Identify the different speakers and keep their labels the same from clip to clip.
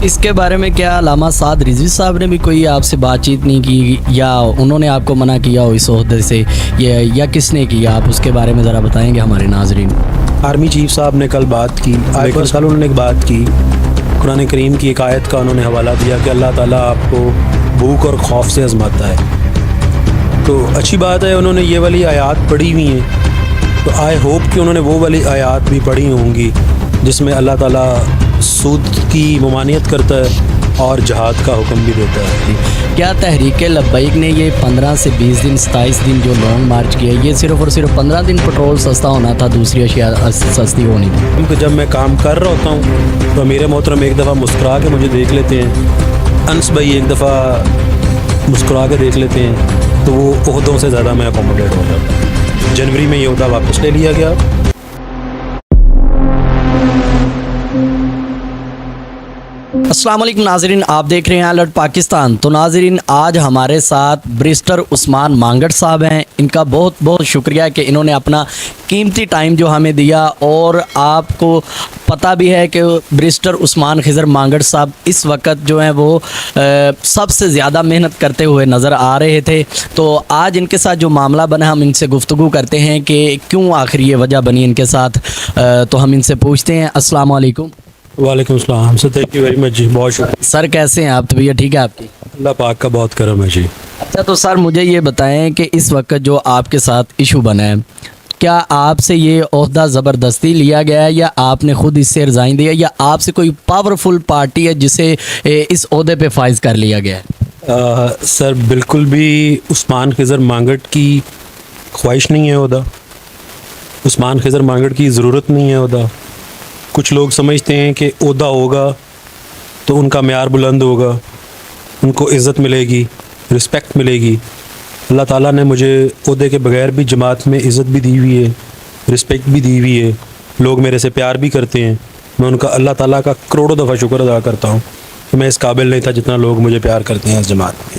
Speaker 1: اس کے بارے میں کیا علامہ سعد رضوی صاحب نے بھی کوئی آپ سے بات چیت نہیں کی یا انہوں نے آپ کو منع کیا ہو اس عہدے سے یا کس نے کیا؟ آپ اس کے بارے میں ذرا بتائیں گے ہمارے ناظرین۔
Speaker 2: آرمی چیف صاحب نے کل بات کی، آئے سال انہوں نے ایک بات کی، قرآن کریم کی ایک آیت کا انہوں نے حوالہ دیا کہ اللہ تعالیٰ آپ کو بھوک اور خوف سے آزماتا ہے۔ تو اچھی بات ہے، انہوں نے یہ والی آیات پڑھی ہوئی ہیں، تو آئی ہوپ کہ انہوں نے وہ والی آیات بھی پڑھی ہوں گی جس میں اللہ تعالیٰ سود کی ممانعت کرتا ہے اور جہاد کا حکم بھی دیتا ہے۔
Speaker 1: کیا تحریک لبیک نے یہ 15 سے 20 دن 27 دن جو لانگ مارچ کیا، یہ صرف اور صرف 15 دن پٹرول سستا ہونا تھا، دوسری اشیاء سستی ہونی تھی؟
Speaker 2: کیونکہ جب میں کام کر رہا ہوتا ہوں تو میرے محترم ایک دفعہ مسکرا کے مجھے دیکھ لیتے ہیں، انس بھائی ایک دفعہ مسکرا کے دیکھ لیتے ہیں، تو وہ عہدوں سے زیادہ میں اکوموڈیٹ ہو جاتا ہوں۔ جنوری میں یہ عہدہ واپس لے لیا گیا۔
Speaker 1: السلام علیکم ناظرین، آپ دیکھ رہے ہیں الرٹ پاکستان۔ تو ناظرین، آج ہمارے ساتھ بریسٹر عثمان مانگڑ صاحب ہیں۔ ان کا بہت بہت شکریہ کہ انہوں نے اپنا قیمتی ٹائم جو ہمیں دیا، اور آپ کو پتہ بھی ہے کہ بریسٹر عثمان خضر مانگڑ صاحب اس وقت جو ہیں وہ سب سے زیادہ محنت کرتے ہوئے نظر آ رہے تھے۔ تو آج ان کے ساتھ جو معاملہ بنا، ہم ان سے گفتگو کرتے ہیں کہ کیوں آخر یہ وجہ بنی ان کے ساتھ۔ تو ہم ان سے پوچھتے ہیں۔ السلام علیکم۔
Speaker 2: وعلیکم السلام سر، تھینک یو ویری مچ جی، بہت شکریہ
Speaker 1: سر، کیسے ہیں آپ؟ طبیعت ٹھیک ہے آپ کی؟
Speaker 2: اللہ پاک کا بہت کرم ہے جی۔
Speaker 1: اچھا، تو سر مجھے یہ بتائیں کہ اس وقت جو آپ کے ساتھ ایشو بنا ہے، کیا آپ سے یہ عہدہ زبردستی لیا گیا ہے یا آپ نے خود اس سے ریزائن دیا، یا آپ سے کوئی پاورفل پارٹی ہے جسے اس عہدے پہ فائز کر لیا گیا ہے؟
Speaker 2: سر بالکل بھی عثمان خضر مانگڑ کی خواہش نہیں ہے عہدہ، عثمان خضر مانگڑ کی ضرورت نہیں ہے عہدہ۔ کچھ لوگ سمجھتے ہیں کہ عہدہ ہوگا تو ان کا معیار بلند ہوگا، ان کو عزت ملے گی، رسپیکٹ ملے گی۔ اللہ تعالیٰ نے مجھے عہدے کے بغیر بھی جماعت میں عزت بھی دی ہوئی ہے، رسپیکٹ بھی دی ہوئی ہے، لوگ میرے سے پیار بھی کرتے ہیں۔ میں ان کا اللہ تعالیٰ کا کروڑوں دفعہ شکر ادا کرتا ہوں کہ میں اس قابل نہیں تھا جتنا لوگ مجھے پیار کرتے ہیں اس جماعت میں۔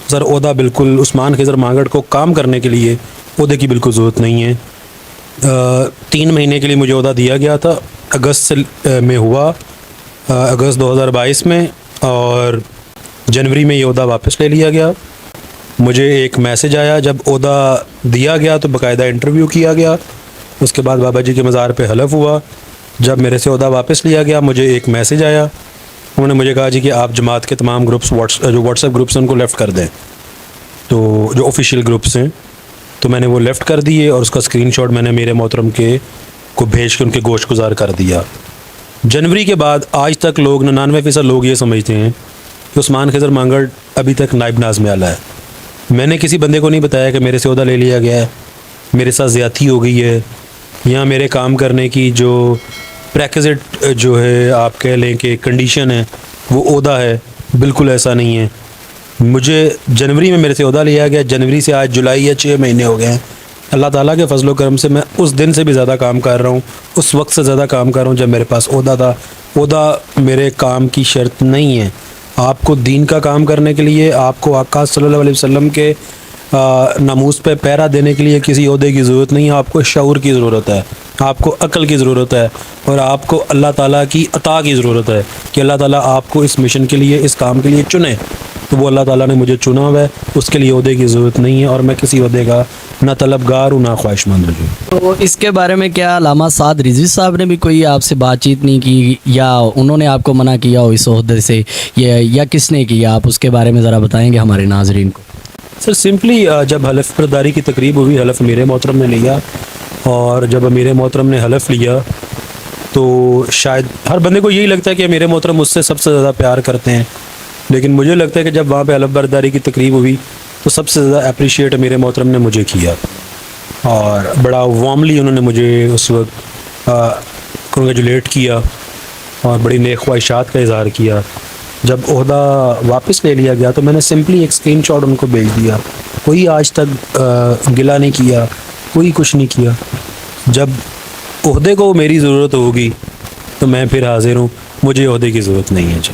Speaker 2: سر عہدہ بالکل عثمان خضر مانگڑ کو کام کرنے کے لیے عہدے کی بالکل ضرورت نہیں ہے۔ 3 مہینے کے لیے مجھے عہدہ دیا گیا تھا، اگست میں ہوا، اگست 2022 میں، اور جنوری میں یہ عہدہ واپس لے لیا گیا۔ مجھے ایک میسج آیا جب عہدہ دیا گیا تو باقاعدہ انٹرویو کیا گیا، اس کے بعد بابا جی کے مزار پہ حلف ہوا۔ جب میرے سے عہدہ واپس لیا گیا مجھے ایک میسج آیا، انہوں نے مجھے کہا جی کہ آپ جماعت کے تمام گروپس جو واٹس ایپ گروپس ہیں ان کو لیفٹ کر دیں، تو جو آفیشیل گروپس ہیں، تو میں نے وہ لیفٹ کر دیے، اور اس کا اسکرین شاٹ میں نے میرے محترم کو بھیج کے ان کے گوشت گزار کر دیا۔ جنوری کے بعد آج تک لوگ 99% لوگ یہ سمجھتے ہیں کہ عثمان خضر مانگڑ ابھی تک نائب ناظم اعلیٰ ہے۔ میں نے کسی بندے کو نہیں بتایا کہ میرے سے عہدہ لے لیا گیا ہے، میرے ساتھ زیادتی ہو گئی ہے، یا میرے کام کرنے کی جو پریکزٹ جو ہے آپ کہہ لیں کہ کنڈیشن ہے وہ عہدہ ہے۔ بالکل ایسا نہیں ہے۔ مجھے جنوری میں میرے سے عہدہ لیا گیا، جنوری سے آج جولائی یا 6 مہینے ہو گئے ہیں۔ اللہ تعالیٰ کے فضل و کرم سے میں اس دن سے بھی زیادہ کام کر رہا ہوں، اس وقت سے زیادہ کام کر رہا ہوں جب میرے پاس عہدہ تھا۔ عہدہ میرے کام کی شرط نہیں ہے۔ آپ کو دین کا کام کرنے کے لیے، آپ کو آقا صلی اللہ علیہ وسلم کے ناموس پہ پہرا دینے کے لیے کسی عہدے کی ضرورت نہیں ہے، آپ کو شعور کی ضرورت ہے، آپ کو عقل کی ضرورت ہے، اور آپ کو اللہ تعالیٰ کی عطا کی ضرورت ہے کہ اللہ تعالیٰ آپ کو اس مشن کے لیے، اس کام کے لیے چنے۔ تو وہ اللہ تعالیٰ نے مجھے چنا ہوا ہے، اس کے لیے عہدے کی ضرورت نہیں ہے، اور میں کسی عہدے کا نہ طلبگار ہوں نہ خواہش مند ہوں۔
Speaker 1: تو اس کے بارے میں کیا علامہ سعد رضوی صاحب نے بھی کوئی آپ سے بات چیت نہیں کی یا انہوں نے آپ کو منع کیا ہو اس عہدے سے یا کس نے کیا؟ آپ اس کے بارے میں ذرا بتائیں گے ہمارے ناظرین کو۔
Speaker 2: سر سمپلی جب حلف برداری کی تقریب ہوئی، حلف امیر محترم نے لیا، اور جب امیر محترم نے حلف لیا تو شاید ہر بندے کو یہی لگتا ہے کہ امیر محترم مجھ سے سب سے زیادہ پیار کرتے ہیں، لیکن مجھے لگتا ہے کہ جب وہاں پہ حلف برداری کی تقریب ہوئی تو سب سے زیادہ اپریشیٹ امیر محترم نے مجھے کیا، اور بڑا وارملی انہوں نے مجھے اس وقت کنگریچولیٹ کیا اور بڑی نیک خواہشات کا اظہار کیا۔ جب عہدہ واپس لے لیا گیا تو میں نے سمپلی ایک اسکرین شاٹ ان کو بھیج دیا، کوئی آج تک گلہ نہیں کیا، کوئی کچھ نہیں کیا۔ جب عہدے کو میری ضرورت ہوگی تو میں پھر حاضر ہوں، مجھے عہدے کی ضرورت نہیں ہے جی۔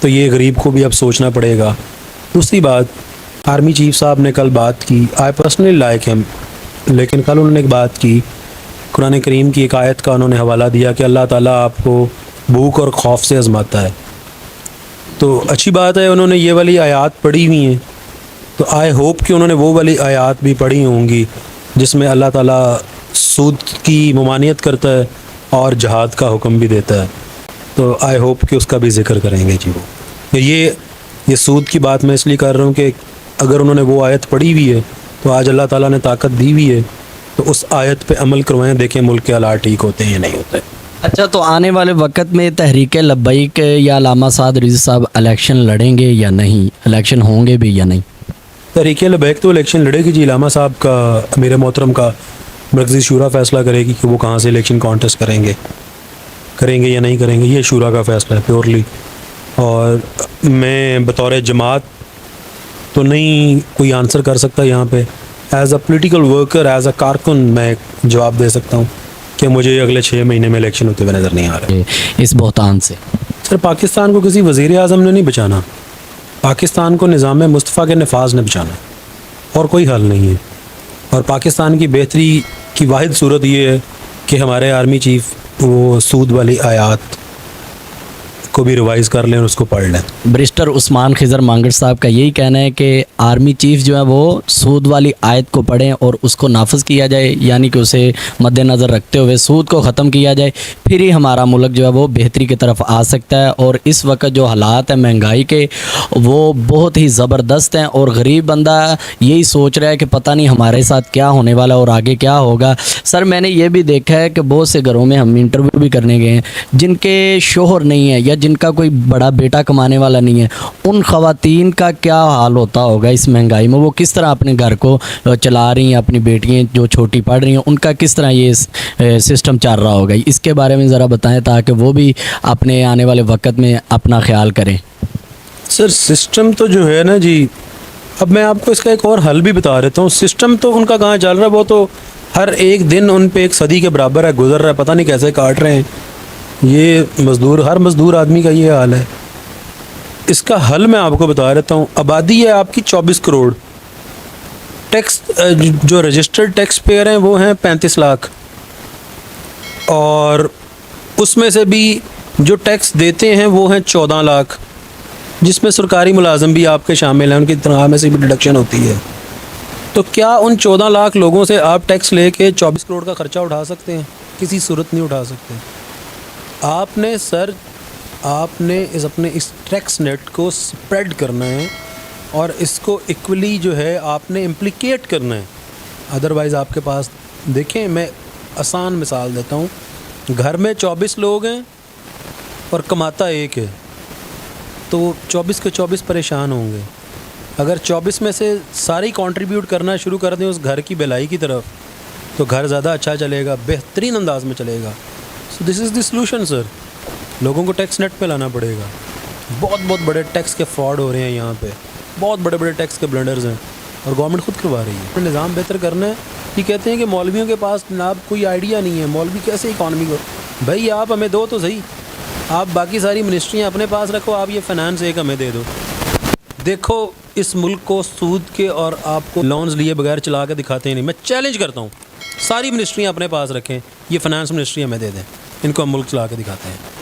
Speaker 2: تو یہ غریب کو بھی اب سوچنا پڑے گا. دوسری بات، آرمی چیف صاحب نے کل بات کی، آئی پرسنلی لائک ہم، لیکن کل انہوں نے ایک بات کی، قرآن کریم کی ایک آیت کا انہوں نے حوالہ دیا کہ اللہ تعالیٰ آپ کو بھوک اور خوف سے آزماتا ہے. تو اچھی بات ہے انہوں نے یہ والی آیات پڑھی ہوئی ہیں، تو آئی ہوپ کہ انہوں نے وہ والی آیات بھی پڑھی ہوں گی جس میں اللہ تعالیٰ سود کی ممانعت کرتا ہے اور جہاد کا حکم بھی دیتا ہے. تو آئی ہوپ کہ اس کا بھی ذکر کریں گے جی. وہ یہ سود کی بات میں اس لیے کر رہا ہوں کہ اگر انہوں نے وہ آیت پڑھی ہوئی ہے تو آج اللہ تعالیٰ نے طاقت دی ہوئی ہے، تو اس آیت پہ عمل کروائیں، دیکھیں ملک کے حالات ٹھیک ہوتے ہیں یا نہیں ہوتے.
Speaker 1: اچھا، تو آنے والے وقت میں تحریک لبیک یا علامہ سعد رضوی صاحب الیکشن لڑیں گے یا نہیں؟ الیکشن ہوں گے بھی یا نہیں؟
Speaker 2: تحریک لبیک تو الیکشن لڑے گی جی. علامہ صاحب کا، امیر محترم کا مرکزی شورا فیصلہ کرے گی کہ وہ کہاں سے الیکشن کانٹیسٹ کریں گے یا نہیں کریں گے. یہ شورا کا فیصلہ ہے پیورلی. اور میں بطور جماعت تو نہیں کوئی آنسر کر سکتا یہاں پہ. As a political worker, as a کارکن میں جواب دے سکتا ہوں کہ مجھے اگلے 6 مہینے میں الیکشن ہوتے ہوئے نظر نہیں آ رہے.
Speaker 1: اس بہتان سے
Speaker 2: سر، پاکستان کو کسی وزیر اعظم نے نہیں بچانا، پاکستان کو نظام مصطفیٰ کے نفاذ نے بچانا ہے، اور کوئی حل نہیں ہے. اور پاکستان کی بہتری کی واحد صورت یہ ہے کہ ہمارے آرمی چیف وہ سود والی آیات کو بھی ریوائز کر لیں اور اس کو پڑھ لیں.
Speaker 1: برسٹر عثمان خضر مانگڑ صاحب کا یہی کہنا ہے کہ آرمی چیف جو ہے وہ سود والی آیت کو پڑھیں اور اس کو نافذ کیا جائے، یعنی کہ اسے مد نظر رکھتے ہوئے سود کو ختم کیا جائے، پھر ہی ہمارا ملک جو ہے وہ بہتری کی طرف آ سکتا ہے. اور اس وقت جو حالات ہیں مہنگائی کے، وہ بہت ہی زبردست ہیں، اور غریب بندہ یہی سوچ رہا ہے کہ پتہ نہیں ہمارے ساتھ کیا ہونے والا ہے اور آگے کیا ہوگا. سر، میں نے یہ بھی دیکھا ہے کہ بہت سے گھروں میں ہم انٹرویو بھی کرنے گئے ہیں جن کے شوہر نہیں ہے یا جن کا کوئی بڑا بیٹا کمانے والا نہیں ہے. ان خواتین کا کیا حال ہوتا ہوگا اس مہنگائی میں؟ وہ کس طرح اپنے گھر کو چلا رہی ہیں؟ اپنی بیٹیاں جو چھوٹی پڑھ رہی ہیں ان کا کس طرح یہ سسٹم چل رہا ہوگا؟ اس کے بارے میں ذرا بتائیں تاکہ وہ بھی اپنے آنے والے وقت میں اپنا خیال کریں.
Speaker 2: سر، سسٹم تو جو ہے نا جی، اب میں آپ کو اس کا ایک اور حل بھی بتا دیتا ہوں. سسٹم تو ان کا کہاں چل رہا ہے، وہ تو ہر ایک دن ان پہ 1 صدی کے برابر ہے، گزر رہا ہے، پتہ نہیں کیسے کاٹ رہے ہیں. یہ مزدور، ہر مزدور آدمی کا یہ حال ہے. اس کا حل میں آپ کو بتا دیتا ہوں. آبادی ہے آپ کی 24 کروڑ، ٹیکس جو رجسٹرڈ ٹیکس پیئر ہیں وہ ہیں 35 لاکھ، اور اس میں سے بھی جو ٹیکس دیتے ہیں وہ ہیں 14 لاکھ، جس میں سرکاری ملازم بھی آپ کے شامل ہیں، ان کی تنخواہ میں سے بھی ڈڈکشن ہوتی ہے. تو کیا ان 14 لاکھ لوگوں سے آپ ٹیکس لے کے 24 کروڑ کا خرچہ اٹھا سکتے ہیں؟ کسی صورت نہیں اٹھا سکتے. آپ نے سر، آپ نے اپنے اس ٹیکس نیٹ کو سپریڈ کرنا ہے اور اس کو ایکولی جو ہے آپ نے امپلیکیٹ کرنا ہے. ادروائز آپ کے پاس، دیکھیں میں آسان مثال دیتا ہوں، گھر میں 24 لوگ ہیں اور کماتا ایک ہے، تو 24 کے 24 پریشان ہوں گے. اگر 24 میں سے ساری کنٹریبیوٹ کرنا شروع کر دیں اس گھر کی بھلائی کی طرف، تو گھر زیادہ اچھا چلے گا، بہترین انداز میں چلے گا. سو دس از دی سلوشن سر. لوگوں کو ٹیکس نیٹ پہ لانا پڑے گا. بہت بڑے ٹیکس کے فراڈ ہو رہے ہیں یہاں پہ، بہت بڑے ٹیکس کے بلنڈرز ہیں، اور گورنمنٹ خود کروا رہی ہے. نظام بہتر کرنا ہے. یہ کہتے ہیں کہ مولویوں کے پاس جناب کوئی آئیڈیا نہیں ہے، مولوی کیسے اکانومی کو. بھائی آپ ہمیں دو تو صحیح، آپ باقی ساری منسٹریاں اپنے پاس رکھو، آپ یہ فائنانس ایک ہمیں دے دو. دیکھو اس ملک کو سود کے اور آپ کو لونز لیے بغیر چلا کے دکھاتے ہیں نہیں. میں چیلنج کرتا ہوں ساری منسٹریاں اپنے پاس رکھیں، یہ فائنانس منسٹری ہمیں دے دیں، ان کو ہم ملک چلا کے دکھاتے ہیں.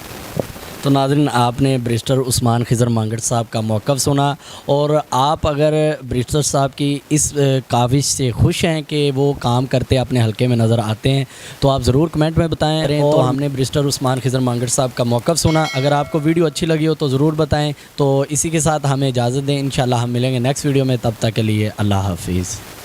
Speaker 1: تو ناظرین، آپ نے برسٹر عثمان خضر مانگڑ صاحب کا موقف سنا، اور آپ اگر برسٹر صاحب کی اس کاوش سے خوش ہیں کہ وہ کام کرتے اپنے حلقے میں نظر آتے ہیں تو آپ ضرور کمنٹ میں بتائیں. تو ہم نے برسٹر عثمان خضر مانگڑ صاحب کا موقف سنا. اگر آپ کو ویڈیو اچھی لگی ہو تو ضرور بتائیں. تو اسی کے ساتھ ہمیں اجازت دیں، انشاءاللہ ہم ملیں گے نیکسٹ ویڈیو میں. تب تک کے لیے اللہ حافظ.